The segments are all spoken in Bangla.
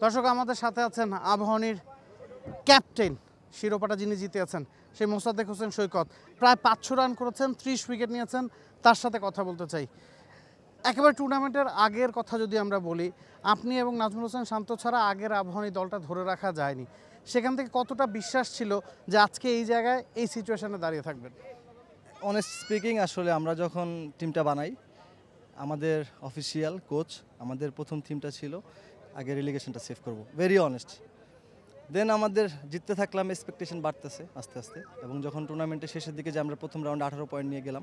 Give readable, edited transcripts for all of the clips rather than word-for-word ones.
দর্শক আমাদের সাথে আছেন আবাহনীর ক্যাপ্টেন, শিরোপাটা যিনি জিতেছেন সেই মোসাদ্দেক হোসেন সৈকত। প্রায় 500 রান করেছেন, 30 উইকেট নিয়েছেন। তার সাথে কথা বলতে চাই। একেবারে টুর্নামেন্টের আগের কথা যদি আমরা বলি, আপনি এবং নাজমুল হোসেন শান্ত ছাড়া আগের আবাহনী দলটা ধরে রাখা যায়নি। সেখান থেকে কতটা বিশ্বাস ছিল যে আজকে এই জায়গায় এই সিচুয়েশনে দাঁড়িয়ে থাকবেন? অনেস্ট স্পিকিং, আসলে আমরা যখন টিমটা বানাই, আমাদের অফিসিয়াল কোচ আমাদের প্রথম টিমটা ছিল আগে রিলিগেশনটা সেভ করব, ভেরি অনেস্ট। দেন আমাদের জিততে থাকলাম, এক্সপেকটেশন বাড়তেছে আস্তে আস্তে, এবং যখন টুর্নামেন্টের শেষের দিকে যে আমরা প্রথম রাউন্ডে 18 পয়েন্ট নিয়ে গেলাম,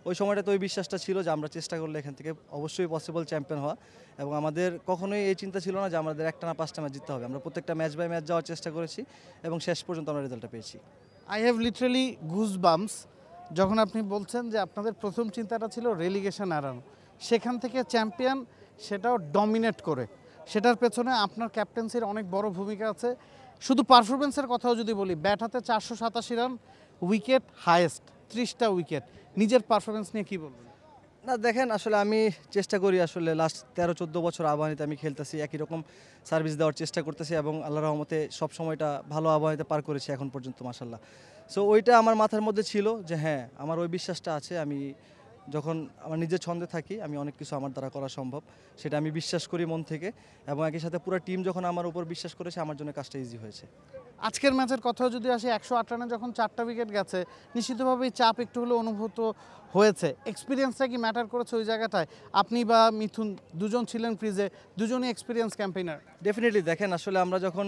ওই সময়টা তো ওই বিশ্বাসটা ছিল যে আমরা চেষ্টা করলে এখান থেকে অবশ্যই পসিবল চ্যাম্পিয়ন হওয়া। এবং আমাদের কখনোই এই চিন্তা ছিল না যে আমাদের একটা না 5টা ম্যাচ জিততে হবে। আমরা প্রত্যেকটা ম্যাচ বাই ম্যাচ যাওয়ার চেষ্টা করেছি এবং শেষ পর্যন্ত আমরা রেজাল্টটা পেয়েছি। I have literally goose bumps যখন আপনি বলছেন যে আপনাদের প্রথম চিন্তাটা ছিল রেলিগেশন এড়ানো, সেখান থেকে চ্যাম্পিয়ন, সেটাও ডমিনেট করে। সেটার পেছনে আপনার ক্যাপ্টেন্সির অনেক বড় ভূমিকা আছে। শুধু পারফরমেন্সের কথাও যদি বলি, ব্যাট হাতে 487 রান, উইকেট হায়েস্ট 30টা উইকেট। নিজের পারফরমেন্স নিয়ে কী বলবেন? না দেখেন, আসলে আমি চেষ্টা করি, আসলে লাস্ট 13-14 বছর আবাহনীতে আমি খেলতেছি, একই রকম সার্ভিস দেওয়ার চেষ্টা করতেছি এবং আল্লাহর রহমতে সব সময়টা ভালো আবাহনীতে পার করেছি এখন পর্যন্ত, মাশাল্লাহ। সো ওইটা আমার মাথার মধ্যে ছিল যে হ্যাঁ, আমার ওই বিশ্বাসটা আছে। আমি যখন আমার নিজের ছন্দে থাকি, আমি অনেক কিছু আমার দ্বারা করা সম্ভব, সেটা আমি বিশ্বাস করি মন থেকে। এবং একই সাথে পুরো টিম যখন আমার উপর বিশ্বাস করেছে, আমার জন্য কাজটা ইজি হয়েছে। আজকের ম্যাচের কথাও যদি আসে, 108 রানে যখন 4টা উইকেট গেছে, নিশ্চিতভাবেই চাপ একটু হলেও অনুভূত হয়েছে। এক্সপিরিয়েন্সটা কি ম্যাটার করেছে ওই জায়গাটায়? আপনি বা মিথুন দুজন ছিলেন ক্রিজে, দুজনই এক্সপিরিয়েন্স ক্যাম্পেইনার। ডেফিনেটলি দেখেন, আসলে আমরা যখন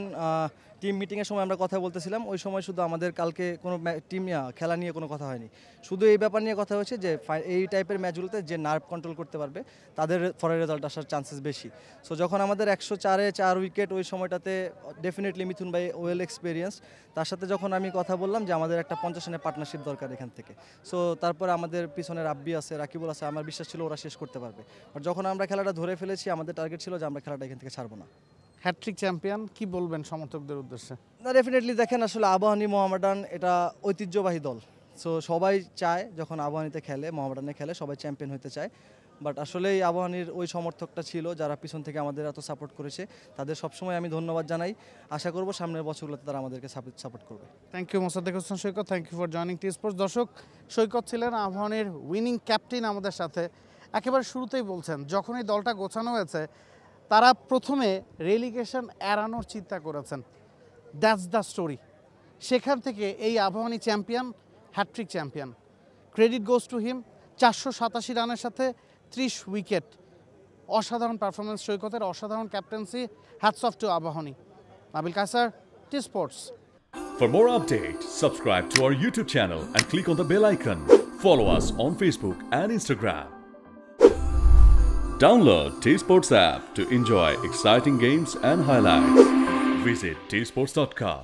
টিম মিটিংয়ের সময় আমরা কথা বলতেছিলাম, ওই সময় শুধু আমাদের কালকে কোনো টিম খেলা নিয়ে কোনো কথা হয়নি, শুধু এই ব্যাপার নিয়ে কথা হয়েছে যে এই টাইপের ম্যাচগুলোতে যে নার্ভ কন্ট্রোল করতে পারবে তাদের ফরের রেজাল্ট আসার চান্সেস বেশি। সো যখন আমাদের 104-এ 4 উইকেট, ওই সময়টাতে ডেফিনেটলি মিথুন ভাই ওয়েল এক্সপিরিয়েন্স। তার সাথে যখন আমি কথা বললাম যে আমাদের একটা 50 রানের পার্টনারশিপ দরকার এখান থেকে, সো তারপরে আমাদের পিছনের রাব্বি আছে, রাকিবুল আছে, আমার বিশ্বাস ছিল ওরা শেষ করতে পারবে। বাট যখন আমরা খেলাটা ধরে ফেলেছি, আমাদের টার্গেট ছিল যে আমরা খেলাটা এখান থেকে ছাড়বো না। হ্যাট্রিক চ্যাম্পিয়ন, কি বলবেন সমর্থকদের উদ্দেশ্যে? না ডেফিনেটলি দেখেন, আসলে আবাহনী মোহামেডান এটা ঐতিহ্যবাহী দল। সো সবাই চায় যখন আবাহনীতে খেলে, মোহামেডানে খেলে, সবাই চ্যাম্পিয়ন হতে চায়। বাট আসলে এই আবাহনীর ওই সমর্থকটা ছিল যারা পিছন থেকে আমাদের এত সাপোর্ট করেছে, তাদের সবসময় আমি ধন্যবাদ জানাই। আশা করব সামনের বছরগুলোতে তারা আমাদেরকে সাপোর্ট করবে। Thank you Mosaddek Hossain Saikat, thank you for joining T Sports. দর্শক, সৈকত ছিলেন আবাহনীর উইনিং ক্যাপ্টেন আমাদের সাথে। একেবারে শুরুতেই বলছেন, যখন এই দলটা গোছানো হয়েছে, তারা প্রথমে রেলিগেশন এড়ানোর চিন্তা করেছেন। That's the story. সেখান থেকে এই Abahani champion, hat trick champion. Credit goes to him. 487 রানের সাথে 30 উইকেট, অসাধারণ পারফরমেন্স সৈকতের, অসাধারণ captaincy. Hats off to Abahani. Nabil Kaiser, T sports. For more updates, subscribe to our YouTube channel and click on the bell icon. Follow us on Facebook and Instagram. Download T-Sports app to enjoy exciting games and highlights. Visit tsports.com.